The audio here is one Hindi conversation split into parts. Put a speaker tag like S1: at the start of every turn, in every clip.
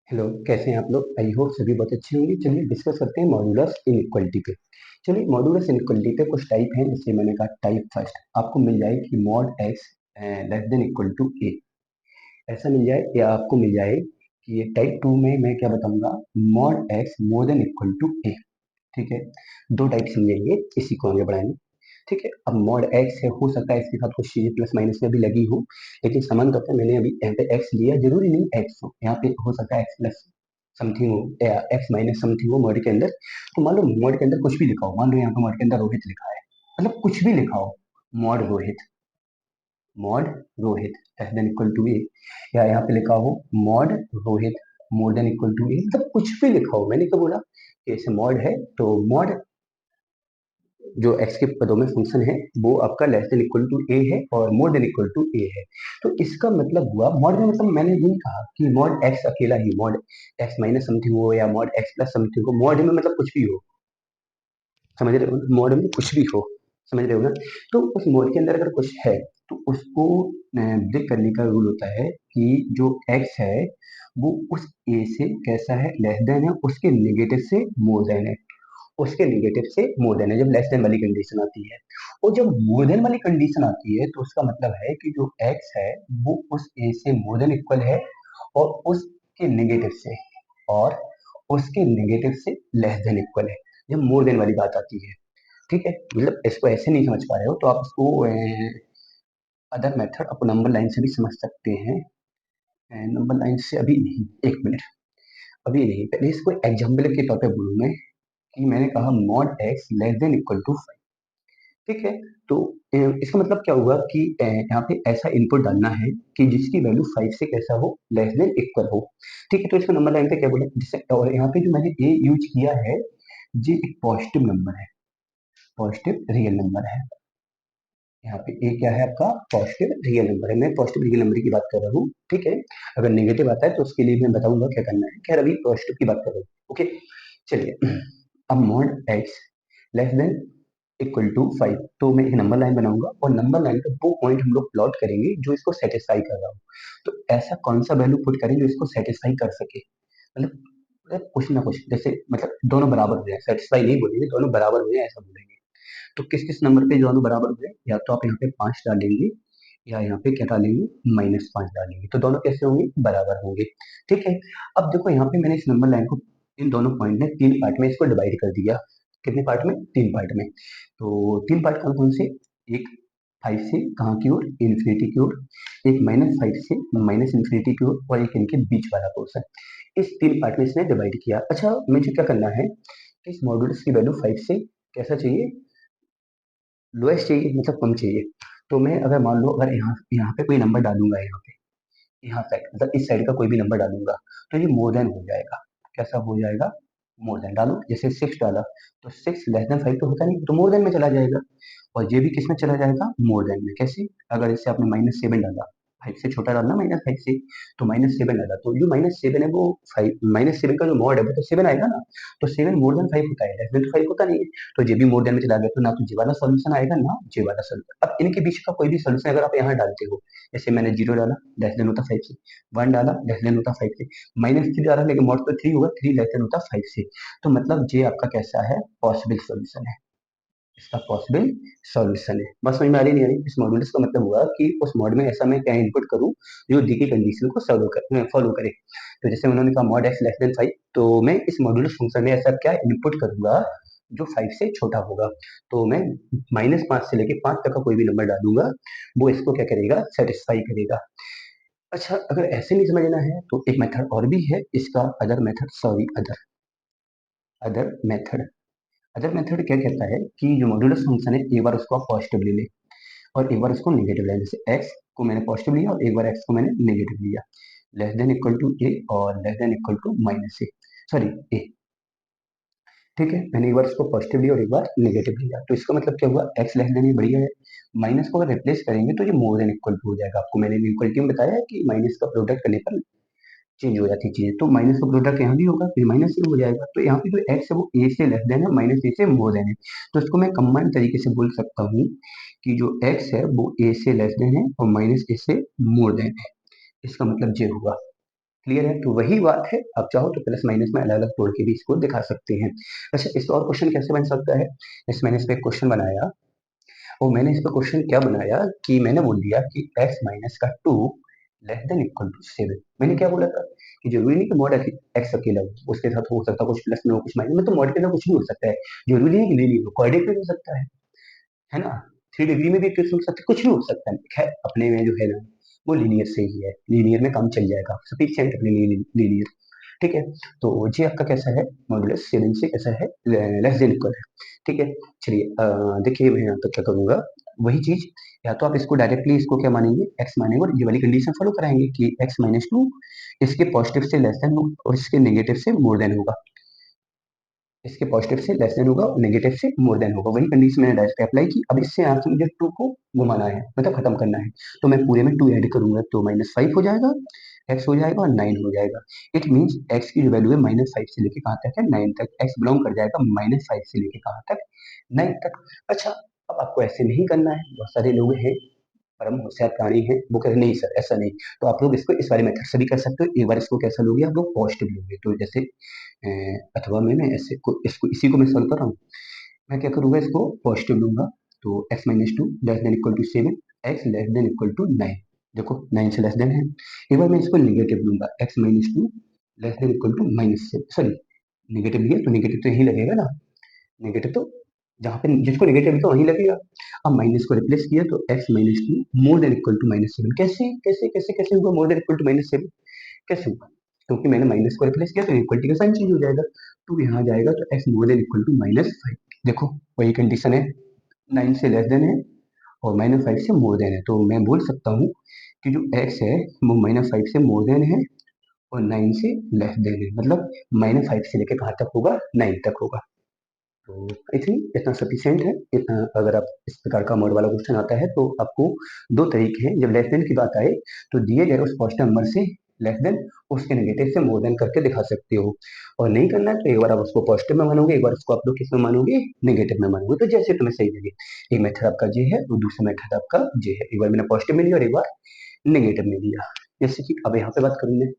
S1: हेलो, कैसे हैं आप लोग? आई होप सभी बहुत अच्छे होंगे। चलिए डिस्कस करते हैं मॉड्यूलस इनइक्वालिटी पे। चलिए मॉड्यूलस इनइक्वालिटी पे कुछ टाइप हैं, जैसे मैंने कहा टाइप फर्स्ट आपको मिल जाए कि mod x less than equal to A, ऐसा मिल जाए, या आपको मिल जाए कि ये टाइप टू में मैं क्या बताऊंगा, mod x more than equal to A. ठीक है, दो टाइप समझेंगे, इसी को आगे बढ़ाएंगे। ठीक है, अब मॉड एक्स है, हो सकता है इसके साथ कुछ चीजें प्लस माइनस में भी लगी हो, लेकिन समान तौर पे मैंने अभी यहाँ पे एक्स लिया, जरूरी नहीं एक्स हो, यहाँ पे हो सकता है एक्स प्लस समथिंग हो या एक्स माइनस समथिंग हो मॉड के अंदर। तो मान लो मॉड के अंदर कुछ भी लिखा हो, मान लो यहाँ पे मॉड के अंदर रोहित लिखा है, मतलब कुछ भी लिखा हो, mod Rohit, mod Rohit less than equal to A, या यहाँ पे लिखा हो mod Rohit more than equal to A, मतलब कुछ भी लिखा हो। मैंने क्या बोला कि ऐसे मॉड है, तो मॉड जो एक्स के पदों में फंक्शन है वो आपका लेस देन इक्वल टू ए है और मोर देन इक्वल टू ए है। तो इसका मतलब हुआ मॉड में, मतलब मैंने ये नहीं कहा कि मॉड एक्स अकेला ही, मॉड एक्स माइनस समथिंग हो या मॉड एक्स प्लस समथिंग हो, मॉड में मतलब कुछ भी हो, समझ रहे हो ना? मॉड में कुछ भी हो, समझ रहे हो ना? तो उस मॉड के अंदर अगर कुछ है तो उसको ब्रेक करने का रूल होता है कि जो एक्स है वो उस ए से कैसा है, लेस देन है, उसके नेगेटिव से मोर देन है, उसके नेगेटिव से मोर देन है, जब लेस देन वाली कंडीशन आती है। और जब मोर देन वाली कंडीशन आती है तो उसका मतलब है कि जो एक्स है वो उस ए से मोर देन इक्वल है और उसके नेगेटिव से, और उसके नेगेटिव से लेस देन इक्वल है, जब मोर देन वाली बात आती है। ठीक है, मतलब इसको ऐसे नहीं समझ पा रहे हो तो आप इसको अदर मेथड आपको नंबर लाइन से भी समझ सकते हैं। नंबर लाइन से अभी नहीं, एक मिनट, अभी नहीं, पहले इसको एग्जाम्पल के तौर पे बोलूँ मैं, कि मैंने कहा mod x less than equal to, ठीक है। तो इसका मतलब क्या हुआ कि यहाँ पे ऐसा इनपुट डालना है कि जिसकी वैल्यू 5 से कैसा हो, लेस देन इक्वल हो। ठीक है, तो इसका नंबर लाइन पे क्या बोले जिससे, और यहाँ पे जो मैंने ए यूज किया है, ये एक पॉजिटिव नंबर है, पॉजिटिव रियल नंबर है। यहाँ पे ए क्या है आपका, पॉजिटिव रियल नंबर है, मैं पॉजिटिव रियल नंबर की बात कर रहा हूँ। ठीक है, अगर नेगेटिव आता है तो उसके लिए मैं बताऊंगा क्या करना है, खैर अभी पॉजिटिव की बात कर रहा हूँ। ओके, चलिए, अब mod x less than equal to 5, तो मैं एक नंबर लाइन बनाऊंगा और नंबर लाइन पे वो पॉइंट हम लोग प्लॉट करेंगे जो इसको सेटिस्फाई कर रहा हो। तो ऐसा कौन सा वैल्यू पुट करें जो इसको सेटिस्फाई कर सके, मतलब कुछ ना कुछ, जैसे मतलब दोनों बराबर हो जाए, सेटिस्फाई नहीं बोलेंगे, दोनों बराबर हो जाए ऐसा बोलेंगे। तो किस किस नंबर पे दोनों बराबर हो जाए, या तो आप यहाँ पे 5 डालेंगे, या यहाँ पे क्या डालेंगे, -5 डालेंगे, तो दोनों कैसे होंगे, बराबर होंगे। ठीक है, अब देखो यहाँ पे मैंने इस नंबर लाइन को इन दोनों पॉइंट में तीन पार्ट में इसको डिवाइड कर दिया। कितने पार्ट में, तीन पार्ट में। तो तीन पार्ट कौन कौन से, एक 5 से कहाँ की ओर, इन्फिनिटी की ओर, एक -5 से माइनस इन्फिनिटी की ओर, और एक इनके बीच वाला पोर्शन। इस तीन पार्ट में इसने डिवाइड किया। अच्छा, मुझे क्या करना है कि इस मॉड्यूलस की वैल्यू 5 से कैसा चाहिए, लोएस्ट चाहिए, मतलब कम चाहिए। तो मैं अगर मान लो अगर यहाँ यहाँ पे कोई नंबर डालूंगा, यहाँ साइड मतलब इस साइड का कोई भी नंबर डालूंगा, तो ये मोर देन हो जाएगा। कैसा हो जाएगा, मोर देन डालो, जैसे 6 डाला तो 6 लेस देन 5 तो होता नहीं, तो मोर देन में चला जाएगा। और ये भी किस में चला जाएगा, मोर देन में। कैसे, अगर इससे आपने -7 डाला, 5 से छोटा डालना -5 से, तो -7 डाला, तो जो -7 है वो 5, -7 का जो मॉड है वो तो 7 आएगा ना, तो 7 मोर देन 5 होता है, लेस देन तो 5 होता नहीं है। तो ये भी मोर देन में चला गया, तो ना तो ये वाला सोल्यूशन आएगा ना ये वाला सोल्यूशन। अब इनके बीच का कोई भी सोल्यूशन अगर आप यहाँ डालते हो, जैसे मैंने 0 डाला, लेस देन होता 5 से, 1 डाला, लेस देन होता 5 से, -3 डाला, लेकिन मॉड तो 3 होगा, 3 लेस देन होता 5 से। तो मतलब ये आपका कैसा है, पॉसिबल सोल्यूशन है, इसका पॉसिबल सॉल्यूशन है। बस समझ में आ रही नहीं आ रही, इस मॉड्यूलस का मतलब हुआ कि उस मॉड में ऐसा मैं क्या इनपुट करूं जो दी गई कंडीशन को फॉलो करे। तो जैसे उन्होंने कहा मॉड एक्स लेस देन 5, तो मैं इस मॉड्यूलस फंक्शन में ऐसा क्या इनपुट करूंगा जो 5 से छोटा होगा। तो मैं -5 से लेके 5 तक का कोई भी नंबर डालूंगा, वो इसको क्या करेगा, सेटिस्फाई करेगा। अच्छा, अगर ऐसे नहीं समझना है तो एक मेथड और भी है इसका, other method, sorry, other other method. Other method क्या कहता है कि जो मॉड्यूलस फंक्शन है, एक बार उसको आप पॉजिटिव ले ले और एक बार उसको नेगेटिव ले, जैसे एक्स को मैंने पॉजिटिव लिया और एक बार एक्स को मैंने नेगेटिव लिया, less than equal to A और लेस देन इक्वल टू -ए, सॉरी ए। ठीक है, मैंने एक बार इसको पॉजिटिव लिया और एक बार नेगेटिव लिया, तो इसका मतलब क्या हुआ, एक्स लेस देन, ये बढ़िया है, माइनस को अगर रिप्लेस करेंगे तो ये मोर देन इक्वल टू हो जाएगा। आपको मैंने इक्वलिटी में बताया है कि माइनस का प्रोडक्ट करने पर चेंज हो जाती है चीजें, तो माइनस का प्रोडक्ट यहाँ भी होगा, फिर माइनस से हो जाएगा, तो यहाँ पे जो एक्स है वो ए से लेस देन है, -ए से मोर देन है। तो इसको मैं कंबाइंड तरीके से बोल सकता हूँ कि जो एक्स है वो ए से लेस देन है और -ए से मोर देन है। इसका मतलब ये हुआ। क्लियर है? तो वही बात है, आप चाहो तो प्लस माइनस में अलग अलग तोड़ के भी इसको दिखा सकते हैं। अच्छा, इस और क्वेश्चन कैसे बन सकता है? इस मैंने इस पे क्वेश्चन बनाया और मैंने इस पे क्वेश्चन क्या बनाया कि मैंने बोल दिया कि x माइनस का 2 लेस देन इक्वल टू 7। मैंने क्या बोला था कि जरूरी नहीं कि मॉड x अकेला हो, उसके साथ हो सकता है कुछ प्लस में हो कुछ माइनस में, तो मॉड के साथ कुछ भी हो सकता है, जरूरी नहीं कि लिनियर हो, कोऑर्डिनेट हो सकता है ना? 3 डिग्री में भी इक्वेशन हो सकता है, कुछ भी हो सकता है। खैर अपने में जो है ना वो लीनियर से ही है, लीनियर में काम चल जाएगा, सफिशिएंट अपने लिए लीनियर। ठीक है, तो जी आपका कैसा है, मॉडुलस 7 से कैसा है, लेस देन इक्वल है। ठीक है, चलिए देखिए मैं यहाँ तक क्या करूंगा, वही चीज, या तो आप इसको डायरेक्टली इसको क्या मानेंगे, x मानेंगे और ये वाली कंडीशन फॉलो कराएंगे कि x माइनस टू इसके पॉजिटिव से लेस देन और इसके नेगेटिव से मोर देन होगा, इसके पॉजिटिव से लेस देन होगा और नेगेटिव से मोर देन होगा, वही कंडीशन मैंने डायरेक्ट अप्लाई की। अब इससे यहाँ से मुझे 2 को घुमाना है, मतलब खत्म करना है, तो मैं पूरे में 2 ऐड करूंगा तो -5 हो जाएगा, x हो जाएगा और 9 हो जाएगा। इट मीन्स x की जो वैल्यू है -5 से लेके कहाँ तक है, 9 तक, x बिलोंग कर जाएगा -5 से लेके कहाँ तक, 9 तक। अच्छा, अब आपको ऐसे नहीं करना है, बहुत सारे लोग हैं परम होशियार प्राणी हैं, वो कह रहे नहीं सर ऐसा नहीं, तो आप लोग इसको इस वाले मेथड से भी कर सकते हो। एक बार इसको कैसा लोगे, आप लोग पॉजिटिव लोगे, तो जैसे अथवा में मैं ऐसे को इसको इसी को मैं सॉल्व कर रहा हूँ, मैं क्या करूंगा, इसको पॉजिटिव लूंगा, तो x minus two less than equal to 7, x less than equal to 9, देखो 9 से लेस देन है। एक बार मैं इसको निगेटिव लूंगा, x minus two less than equal to -7, sorry negative लिया तो निगेटिव तो यही लगेगा ना, नेगेटिव तो जहाँ पे जिसको नेगेटिव लिखा वहीं लगेगा। अब माइनस को रिप्लेस किया तो x minus two more than equal to -7, कैसे कैसे कैसे कैसे होगा मोर देन इक्वल टू -7, कैसे होगा, क्योंकि मैंने माइनस को रिप्लेस किया तो इक्वलिटी का साइन चेंज हो जाएगा, टू यहाँ जाएगा तो x more than equal to -5, देखो वही कंडीशन है, 9 से लेस देन है और -5 से मोर देन है, तो मैं बोल सकता हूँ कि जो x है वो -5 से मोर देन है और 9 से लेस देन है, मतलब -5 से लेके कहाँ तक होगा, 9 तक होगा। तो आई थिंक इतना सफिशियंट है, इतना अगर आप इस प्रकार का मॉड वाला क्वेश्चन आता है तो आपको दो तरीके हैं, जब लेस देन की बात आए तो दिए गए उस पॉजिटिव नंबर से लेस देन उसके नेगेटिव से मोर देन करके दिखा सकते हो, और नहीं करना है तो एक बार आप उसको पॉजिटिव में मानोगे, एक बार उसको आप लोग किस में मानोगे, नेगेटिव में मानोगे, तो जैसे तुम्हें सही लगे। एक मेथड आपका जे है और दूसरा मेथड आपका जे है, एक बार मैंने पॉजिटिव में लिया और एक बार नेगेटिव में लिया। जैसे कि अब यहाँ पे बात करूँ मैं,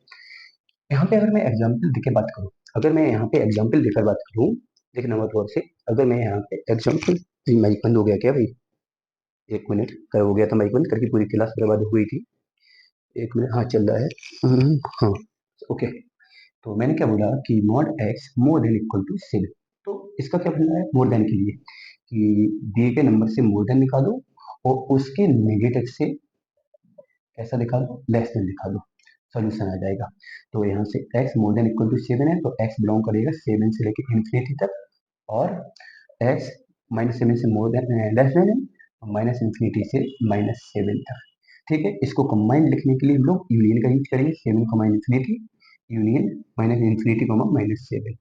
S1: यहाँ पे अगर मैं एग्जाम्पल देके बात करूँ, अगर मैं यहाँ पे एग्जाम्पल देकर बात करूँ, देखना बहुत गौर से, अगर मैं यहाँ पे एग्जाम्पल, माइक बंद हो गया क्या भाई, एक मिनट कर हो गया था माइक बंद करके, पूरी क्लास बर्बाद हुई थी, एक मिनट, हाँ चल रहा है। हाँ ओके, तो मैंने क्या बोला कि mod x more than equal to 7, तो इसका क्या बनना है मोर देन के लिए कि दिए गए नंबर से मोर देन निकालो और उसके नेगेटिव से कैसा दिखा दो, लेस देन दिखा दो, सोल्यूशन आ जाएगा। तो यहाँ से x more than equal to 7 है तो x बिलोंग करेगा 7 से लेकर इन्फिनिटी तक, और x -7 से मोर देन लेस देन है, माइनस इन्फिनिटी से -7 तक। ठीक है, इसको कंबाइन लिखने के लिए हम लोग यूनियन का यूज करेंगे, 7 कमा इन्फिनिटी यूनियन माइनस इन्फिनिटी कमा -7।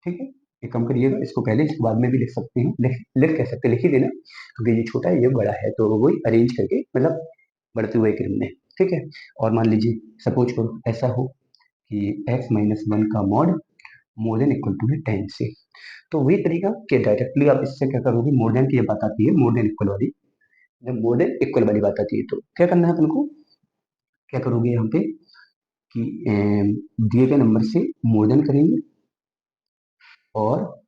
S1: ठीक है, ये कम करिएगा, इसको पहले इसको बाद में भी लिख सकते हैं, लिख कह सकते हैं, लिख ही देना, क्योंकि ये छोटा है ये बड़ा है, तो वही अरेंज करके मतलब बढ़ते हुए क्रम में। ठीक है, और मान लीजिए सपोज करो ऐसा हो कि x-1 का mod more than equal to है 10 से, तो वही तरीका कि डायरेक्टली आप इससे क्या करोगे, मोर देन की जब बात आती है, मोर देन इक्वल वाली, जब मोर देन इक्वल वाली बात आती है तो क्या करना है तुमको, क्या करोगे यहाँ पे कि दिए गए नंबर से मोर देन करेंगे और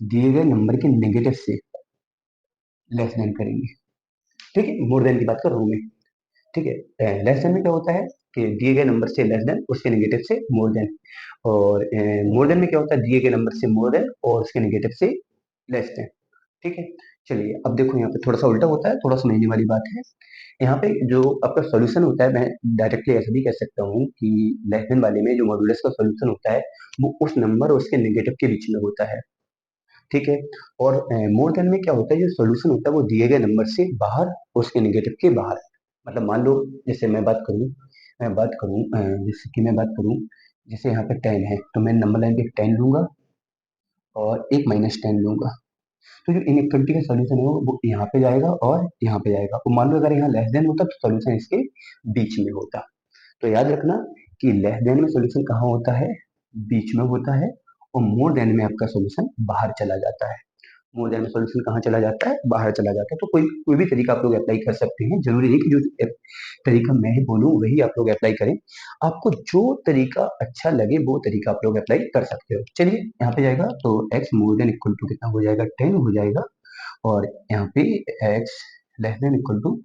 S1: दिए गए नंबर के नेगेटिव से लेस देन करेंगे। ठीक है, मोर देन की बात कर रहा हूँ मैं। ठीक है, लेस देन में क्या होता है कि दिए गए नंबर से लेस देन उसके नेगेटिव से मोर देन, और मोर देन में क्या होता है दिए गए नंबर से मोर देन और उसके नेगेटिव से लेस देन। ठीक है, चलिए अब देखो यहाँ पे थोड़ा सा उल्टा होता है, थोड़ा समझने वाली बात है। यहाँ पे जो आपका सॉल्यूशन होता है, मैं डायरेक्टली ऐसा भी कह सकता हूँ कि लेस देन वाले में जो मॉड्यूलस का सॉल्यूशन होता है वो उस नंबर और उसके नेगेटिव के बीच में होता है। ठीक है, और मोर देन में क्या होता है, जो सॉल्यूशन होता है वो दिए गए नंबर से बाहर, उसके नेगेटिव के बाहर, मतलब मान लो जैसे जैसे कि मैं बात करूं, जैसे यहाँ पे 10 है तो मैं नंबर लाइन पे 10 लूंगा और एक -10 लूंगा, तो जो इनइक्वलिटी का सॉल्यूशन है वो यहाँ पे जाएगा और यहाँ पे जाएगा, तो मान लो अगर यहाँ लेस देन होता तो सॉल्यूशन इसके बीच में होता। तो याद रखना कि लेस देन में सॉल्यूशन कहाँ होता है, बीच में होता है, और मोर देन में आपका सॉल्यूशन बाहर चला जाता है। मोर देन में सॉल्यूशन कहाँ चला जाता है, बाहर चला जाता है। तो कोई कोई भी तरीका आप लोग अप्लाई कर सकते हैं, जरूरी नहीं कि जो तरीका मैं ही बोलूँ वही आप लोग अप्लाई करें। आपको जो तरीका अच्छा लगे वो तरीका आप लोग अप्लाई कर सकते हो। चलिए यहाँ पे जाएगा तो x more than equal to कितना हो जाएगा, 10 हो जाएगा। और यहाँ पे x less than equal to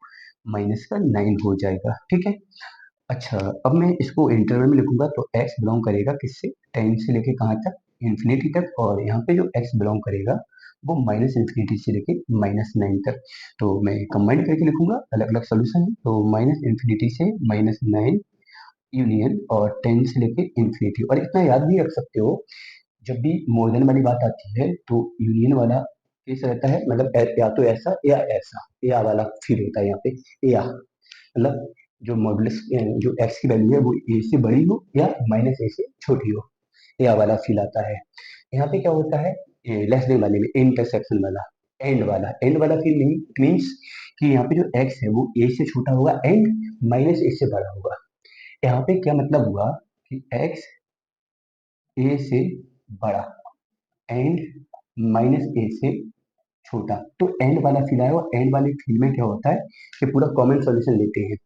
S1: minus का 9 हो जाएगा। ठीक है। अच्छा, अब मैं इसको इंटरवल में लिखूंगा तो x बिलोंग करेगा किससे, 10 से लेके कहाँ तक, इन्फिनिटी तक। और यहाँ पे जो x बिलोंग करेगा वो माइनस इन्फिनिटी से लेके -9 तक। तो मैं कंबाइन करके लिखूंगा, अलग अलग सोल्यूशन है। तो माइनस इन्फिनिटी से -9 यूनियन और 10 से लेके इन्फिनिटी। और इतना याद भी रख सकते हो, जब भी मोर देन वाली बात आती है तो यूनियन वाला केस रहता है, मतलब या तो ऐसा या ऐसा, या वाला फील होता है यहाँ पे, या मतलब जो मॉडुलस जो एक्स की वैल्यू है वो ए से बड़ी हो या माइनस ए से छोटी हो, या वाला फील आता है। यहाँ पे क्या होता है, लेस देन वाले में इंटरसेक्शन वाला, एंड वाला फील नहीं, मीन्स कि यहाँ पे जो एक्स है वो ए से छोटा होगा एंड माइनस ए से बड़ा होगा। यहाँ पे क्या मतलब हुआ कि एक्स ए से बड़ा एंड माइनस ए से छोटा, तो एंड वाला फील आया। और एंड वाले फील में क्या होता है कि पूरा कॉमन सॉल्यूशन लेते हैं।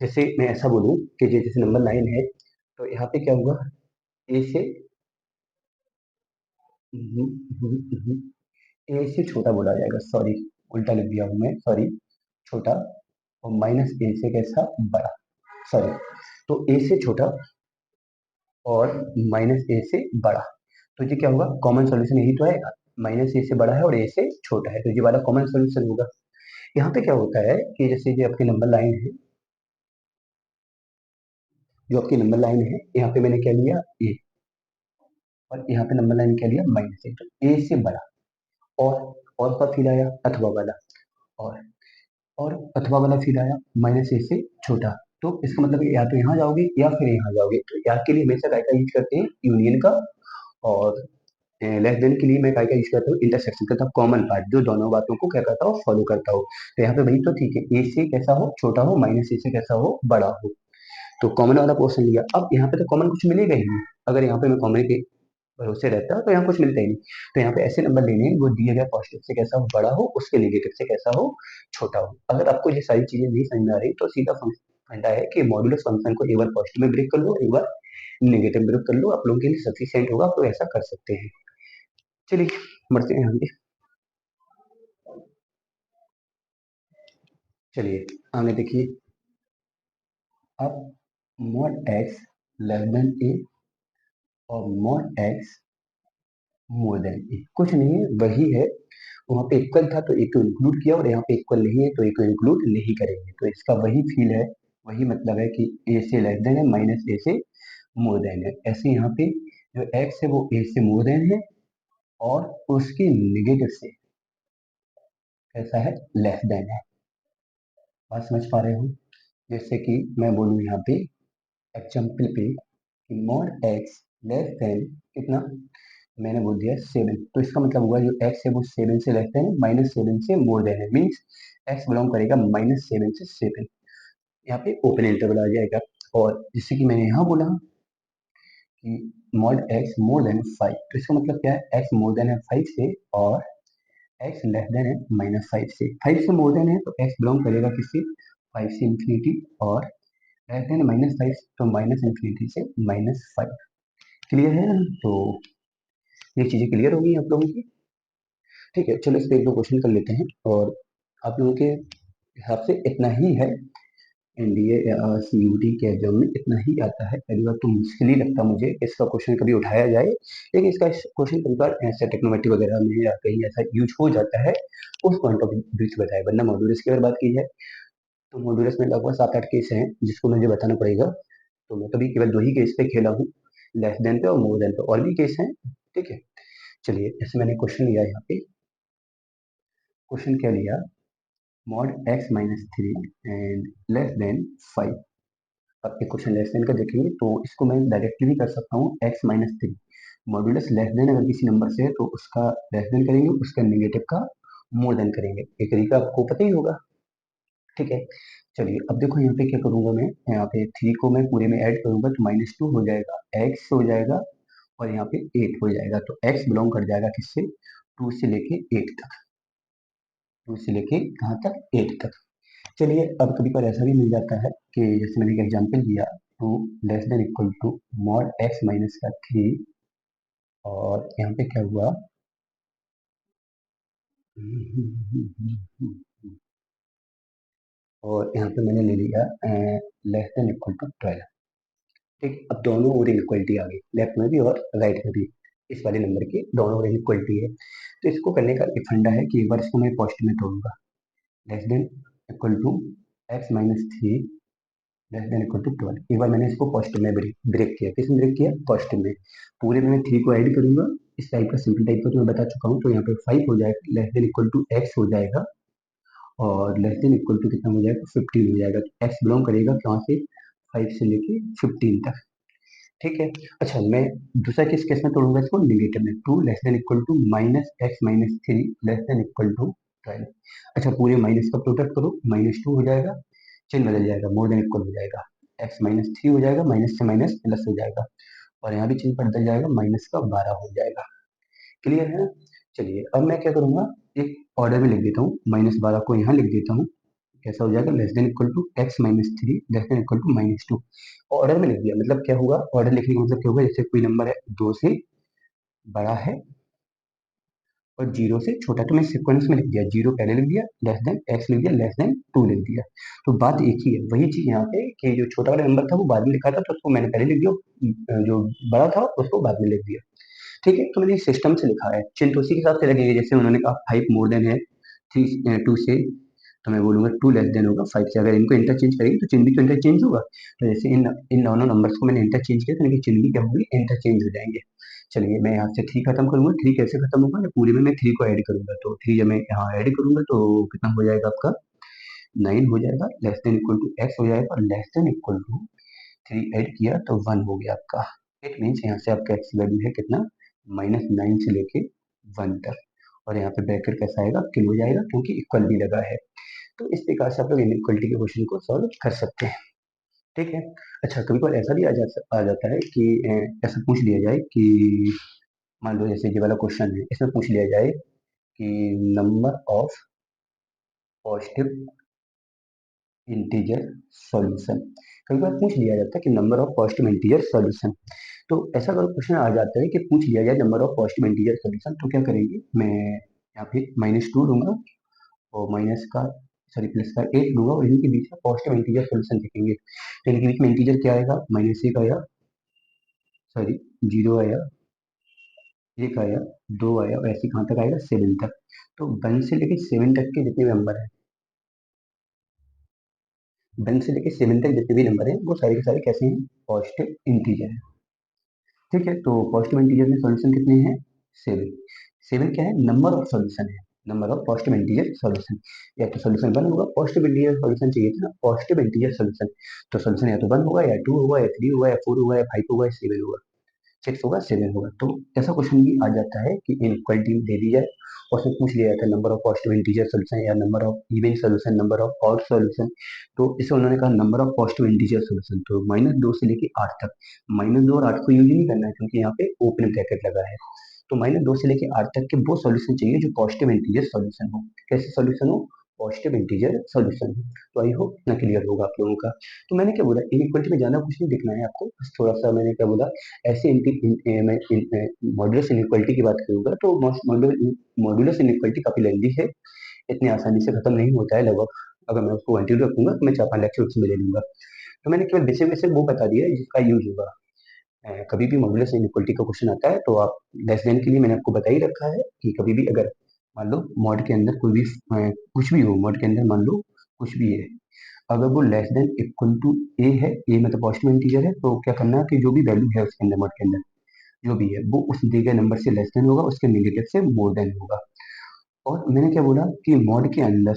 S1: जैसे मैं ऐसा बोलूं कि जैसे नंबर 9 है तो यहाँ पे क्या हुआ, ए से ए से छोटा बोला जाएगा, सॉरी उल्टा लिख दिया हूं मैं, सॉरी, छोटा। और माइनस ए से कैसा, बड़ा, सॉरी। तो ए से छोटा और माइनस ए से बड़ा, तो ये क्या होगा, कॉमन सॉल्यूशन यही तो है, माइनस ए से बड़ा है और ए से छोटा है, तो ये वाला कॉमन सॉल्यूशन होगा। यहाँ पे क्या होता है कि जैसे ये आपकी नंबर लाइन है, जो आपकी नंबर लाइन है यहाँ पे मैंने क्या लिया, ए, और यहाँ पे नंबर लाइन क्या लिया, माइनस ए। तो ए से बड़ा, और और का फिर आया अथवा वाला, और और अथवा वाला फिर आया माइनस ए से छोटा। तो इसका मतलब है या तो यहाँ जाओगे या फिर यहाँ जाओगे। तो या के लिए हमेशा काय का यूज करते हैं, यूनियन का। और लेस देन के लिए मैं काय का यूज करता हूँ, इंटरसेक्शन करता हूँ, कॉमन पार्ट जो दोनों बातों को क्या करता हूँ, फॉलो करता हूँ। तो यहाँ पे वही तो ठीक है, ए से कैसा हो, छोटा हो, माइनस ए से कैसा हो, बड़ा हो। तो कॉमन वाला पोर्शन लिया। अब यहाँ पे तो कॉमन कुछ मिलेगा ही नहीं, अगर यहाँ पे मैं कॉमन के भरोसे रहता है तो यहाँ कुछ मिलता ही नहीं। तो यहाँ पे ऐसे नंबर लेने हैं वो दिए गए पॉजिटिव से कैसा हो, बड़ा हो, उसके नेगेटिव से कैसा हो, छोटा हो। अगर आपको ये सारी चीजें नहीं समझ में आ रही तो सीधा फंडा है कि मॉड्यूलस फंक्शन को एक बार पॉजिटिव में ब्रेक कर लो, एक बार नेगेटिव ब्रेक कर लो, आप लोगों के लिए सफिशियंट होगा, आप लोग ऐसा कर सकते हैं। चलिए बढ़ते हैं आगे। चलिए आगे देखिए, अब मॉड एक्स लेस देन ए और मॉड एक्स मोर देन ए, कुछ नहीं है, वही है। वहां पे इक्वल था तो एक को इंक्लूड किया, और यहाँ पे इक्वल नहीं है तो एक को इंक्लूड नहीं करेंगे। तो इसका वही फील है, वही मतलब है कि ए से लेस देन है, माइनस ए से मोर देन है। ऐसे यहाँ पे जो एक्स है वो ए से मोर देन है, और उसके नेगेटिव से कैसा है, लेस देन है। बात समझ पा रहे हो। जैसे कि मैं बोलूँ यहाँ पे एग्जाम्पल पे कि मॉड एक्स लेस देन कितना, मैंने बोल दिया 7, तो इसका मतलब हुआ जो x है वो 7 से लेस देन है, -7 से मोर देन है, मीन्स x बिलोंग करेगा -7 से 7। यहाँ पे ओपन इंटरवल आ जाएगा। और जैसे कि मैंने यहाँ बोला कि मॉड x मोर देन 5, तो इसका मतलब क्या है, x मोर देन है 5 से, और x लेस देन है -5 से। 5 से मोर देन है तो x बिलोंग करेगा किससे, 5 से इंफिनिटी, और लेस देन -5 तो माइनस इंफिनिटी से -5। क्लियर है ना? तो ये चीजें क्लियर होगी आप लोगों की। ठीक है, चलो इस पे एक दो क्वेश्चन कर लेते हैं। और आप लोगों के हिसाब से इतना ही है, एनडीए या सीयूटी के एग्जाम में इतना ही आता है। पहली बार तो मुश्किल ही लगता मुझे इसका क्वेश्चन कभी उठाया जाए, लेकिन इसका क्वेश्चन कई बार ऐसा टेक्नोमेट्री वगैरह में या कहीं ऐसा यूज हो जाता है, उस पॉइंट ऑफ व्यू से बताया। वरना मॉड्यूलस की अगर बात की जाए तो मॉड्यूलस में लगभग 7-8 केस हैं जिसको मुझे बताना पड़ेगा। तो मैं कभी केवल 2 ही केस पे खेला हूँ, लेस देन पे और मोर देन पे, और भी केस हैं। ठीक है, चलिए जैसे मैंने क्वेश्चन लिया यहाँ पे, क्वेश्चन क्या लिया, mod x minus three and less than 5। अब एक क्वेश्चन लेस देन का देखेंगे तो इसको मैं डायरेक्टली भी कर सकता हूँ, x minus three modulus less than अगर किसी नंबर से है तो उसका लेस देन करेंगे, उसका नेगेटिव का मोर देन करेंगे। ये तरीका आपको पता ही होगा। ठीक है, चलिए अब देखो यहाँ पे क्या करूंगा मैं, यहाँ पे थ्री को मैं पूरे में ऐड करूंगा तो -2 हो जाएगा, एक्स हो जाएगा, और यहाँ पे 8 हो जाएगा। तो एक्स बिलोंग कर जाएगा किससे, 2 से लेके 8 तक, 2 से लेके कहाँ तक, 8 तक। चलिए अब कभी पर ऐसा भी मिल जाता है कि जैसे मैंने एक एग्जांपल दिया, 2 less than equal to mod x minus का 3, और यहाँ पे क्या हुआ, और यहाँ पे मैंने ले लिया लेस देन इक्वल टू 12। ठीक, अब दोनों ओर इक्वलिटी आ गई, लेफ्ट में भी और राइट में भी, इस वाले नंबर की दोनों ओर इक्वलिटी है। तो इसको करने का एक फंडा है कि एक बार इसको मैं पॉजिटिव में तोड़ूंगा, less than equal to x minus 3 less than equal to 12। एक बार मैंने इसको पॉजिटिव में ब्रेक किया, किस में ब्रेक किया, पॉजिटिव में। पूरे में मैं 3 को ऐड करूंगा, इस टाइप का सिंपल टाइप का तो मैं बता चुका हूँ, तो यहाँ पे 5 हो जाएगा, less than equal to x हो जाएगा, और लेस देन इक्वल टू कितना हो जाएगा, 15 हो जाएगा। तो एक्स बिलोंग करेगा कहाँ से, 5 से लेके 15 तक। ठीक है। अच्छा, मैं दूसरा किस केस में तोड़ूंगा इसको, निगेटिव में, 2 less than equal to minus x minus 3 less than equal to 12। अच्छा, पूरे माइनस का प्रोडक्ट करो, -2 हो जाएगा, चिन्ह बदल जाएगा, मोर देन इक्वल हो जाएगा, एक्स माइनस 3 हो जाएगा, माइनस से माइनस प्लस हो जाएगा, और यहाँ भी चिन्ह बदल जाएगा, माइनस का 12 हो जाएगा। क्लियर है। चलिए अब मैं क्या करूंगा, एक ऑर्डर में लिख देता हूँ, -12 को यहाँ लिख देता हूँ, कैसा हो जाएगा, less than equal to x minus 3 less than equal to -2। Order में लिख दिया, मतलब क्या होगा, ऑर्डर लिखने का मतलब क्या होगा, जैसे कोई नंबर है 2 से बड़ा है और 0 से छोटा, तो मैं सीक्वेंस में लिख दिया, 0 पहले लिख दिया, लेस देन एक्स लिख दिया, लेस देन 2 लिख दिया। तो बात एक ही है, वही चीज यहाँ पे कि जो छोटा वाला नंबर था वो बाद में लिखा था, तो उसको मैंने पहले लिख दिया, जो बड़ा था उसको बाद में लिख दिया। ठीक है, तो मैंने सिस्टम से लिखा है, चिन्ह तो उसी के हिसाब से लगेंगे, जैसे उन्होंने कहा 5 मोर देन है 2 से, तो मैं बोलूंगा 2 लेस देन होगा 5 से। अगर इनको इंटरचेंज करेंगे तो चिन्ह भी तो इंटरचेंज होगा, तो जैसे इन इन दोनों नंबर्स को मैंने इंटरचेंज किया, तो इनके चिन्ह भी क्या होंगे, इंटरचेंज हो जाएंगे। चलिए मैं यहाँ से 3 खत्म करूंगा, 3 कैसे खत्म होगा, या पूरे में मैं 3 को ऐड करूंगा, तो 3 जब मैं यहाँ ऐड करूंगा तो कितना हो जाएगा आपका, 9 हो जाएगा, less than equal to x हो जाएगा, और less than equal to 3 add किया तो 1 हो गया आपका। इट मीन्स यहाँ से आपका एक्स वैल्यू है कितना, -9 से लेके 1 तक, और यहाँ पे ब्रैकेट कैसा आएगा, किल हो जाएगा, क्योंकि इक्वल भी लगा है। तो इस प्रकार से आप लोग इनइक्वलिटी के क्वेश्चन को सॉल्व कर सकते हैं। ठीक है। अच्छा, कभी कभार ऐसा भी आ जाता है कि ऐसा पूछ लिया जाए कि मान लो जैसे ये वाला क्वेश्चन है, इसमें पूछ लिया जाए कि number of positive integer solution. कई बार पूछ लिया जाता है कि number of positive integer solution. तो ऐसा अगर क्वेश्चन आ जाता है कि पूछ लिया जाए number of positive integer solution, तो क्या करेंगे, मैं यहाँ पे -2 लूंगा, और माइनस का, सॉरी प्लस का 8 लूंगा, और इनके बीच में पॉजिटिव इंटीजर सोल्यूशन लिखेंगे। तो इनके बीच में इंटीजर क्या आएगा, -1 आया, सॉरी 0 आया, 1 आया, 2 आया, और ऐसे कहाँ तक आएगा, 7 तक। तो 1 से लेके 7 तक के जितने भी नंबर हैं, 1 से लेके 7 तक जितने भी नंबर हैं, वो सारे के सारे कैसे हैं, पॉजिटिव इंटीजर है। ठीक है, तो पॉजिटिव इंटीजर में सॉल्यूशन कितने हैं, 7। 7 क्या है, नंबर ऑफ सॉल्यूशन है, number of positive integer solution. या तो सॉल्यूशन 1 होगा, पॉजिटिव इंटीजर सॉल्यूशन चाहिए था ना, पॉजिटिव इंटीजर सॉल्यूशन, तो सॉल्यूशन या तो 1 होगा, या 2 होगा, या 3 होगा, या 4 होगा, या 5 होगा, या 7 होगा, 6 होगा, 7 होगा। तो ऐसा क्वेश्चन भी आ जाता है कि इनइक्वालिटी दे दी जाए, और उसमें पूछ लिया जाता है number of positive integer solution, या number of even solution, number of odd solution. तो इसे उन्होंने कहा number of positive integer solution, तो -2 से लेके 8 तक। -2 और 8 को यूज नहीं करना है, क्योंकि यहाँ पे ओपन ब्रैकेट लगा है। तो -2 से लेके 8 तक के वो सॉल्यूशन चाहिए जो पॉजिटिव इंटीजर सॉल्यूशन हो। कैसे सॉल्यूशन हो, पॉजिटिव इंटीजर सॉल्यूशन हो। तो आई होप इतना क्लियर होगा आप लोगों का। तो मैंने क्या बोला, इनइक्वालिटी में ज्यादा कुछ नहीं देखना है आपको, बस थोड़ा सा मैंने क्या बोला, ऐसे मॉड्यूलस इनइक्वालिटी की बात करूंगा, तो मॉड्यूलस इनइक्वालिटी काफी लेंदी है, इतनी आसानी से खत्म नहीं होता है लगभग। अगर मैं उसको कंटिन्यू रखूंगा तो मैं 4-5 लेक्चर उसमें ले लूंगा। तो मैंने केवल बेसिक बेसिक वो बता दिया है जिसका यूज होगा। कभी भी मॉड्यूलस इनइक्वालिटी का क्वेश्चन आता है तो आप लेस देन के लिए मैंने आपको बता ही रखा है कि कभी भी अगर मान लो मॉड के अंदर कोई भी कुछ भी हो, मॉड के अंदर मान लो कुछ भी है, अगर वो लेस देन इक्वल टू ए है, ए मतलब पॉजिटिव इंटीजर है, तो क्या करना है कि जो भी वैल्यू है उसके अंदर, मॉड के अंदर जो भी है, वो उस दिए गए नंबर से लेस देन होगा, उसके नेगेटिव से मोर देन होगा। और मैंने क्या बोला कि मॉड के अंदर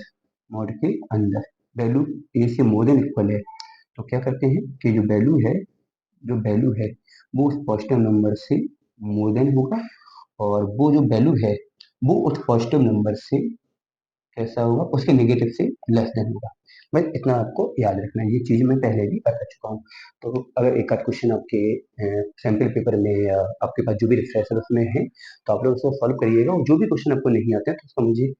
S1: वैल्यू ए से मोर देन इक्वल है, तो क्या करते हैं कि जो वैल्यू है वो उस पॉजिटिव नंबर से मोर देन होगा, और वो जो वैल्यू है वो उस पॉजिटिव नंबर से कैसा होगा, उसके नेगेटिव से लेस देन होगा। बस इतना आपको याद रखना है, ये चीज़ मैं पहले भी बता चुका हूँ। तो अगर एक आध क्वेश्चन आपके सैम्पल पेपर में या आपके पास जो भी रेफरेंस उसमें है, तो आप लोग उसको सॉल्व करिएगा, और जो भी क्वेश्चन आपको नहीं आते हैं तो उसका मुझे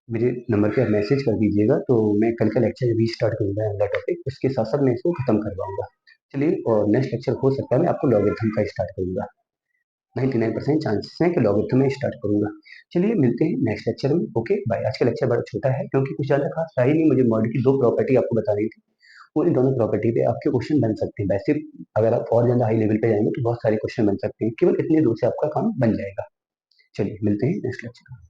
S1: मेरे नंबर पे मैसेज कर दीजिएगा, तो मैं कल का लेक्चर भी स्टार्ट करूँगा अगला टॉपिक, उसके साथ-साथ मैं इसको खत्म करवाऊँगा। चलिए, और नेक्स्ट लेक्चर हो सकता है मैं आपको लॉगरिथम का स्टार्ट करूँगा। 99% चांसेस हैं कि लॉगरिथम में स्टार्ट करूँगा। चलिए, मिलते हैं नेक्स्ट लेक्चर में। Okay, bye. आज का लेक्चर बड़ा छोटा है क्योंकि कुछ ज़्यादा खास था ही नहीं, मुझे मॉड की 2 प्रॉपर्टी आपको बतानी थी। वो इन दोनों प्रॉपर्टी पे आपके क्वेश्चन बन सकते हैं। वैसे अगर आप और ज़्यादा हाई लेवल पे जाएँगे तो बहुत सारे क्वेश्चन बन सकते हैं। केवल इतनी दूर से आपका काम बन जाएगा। चलिए, मिलते हैं नेक्स्ट लेक्चर में।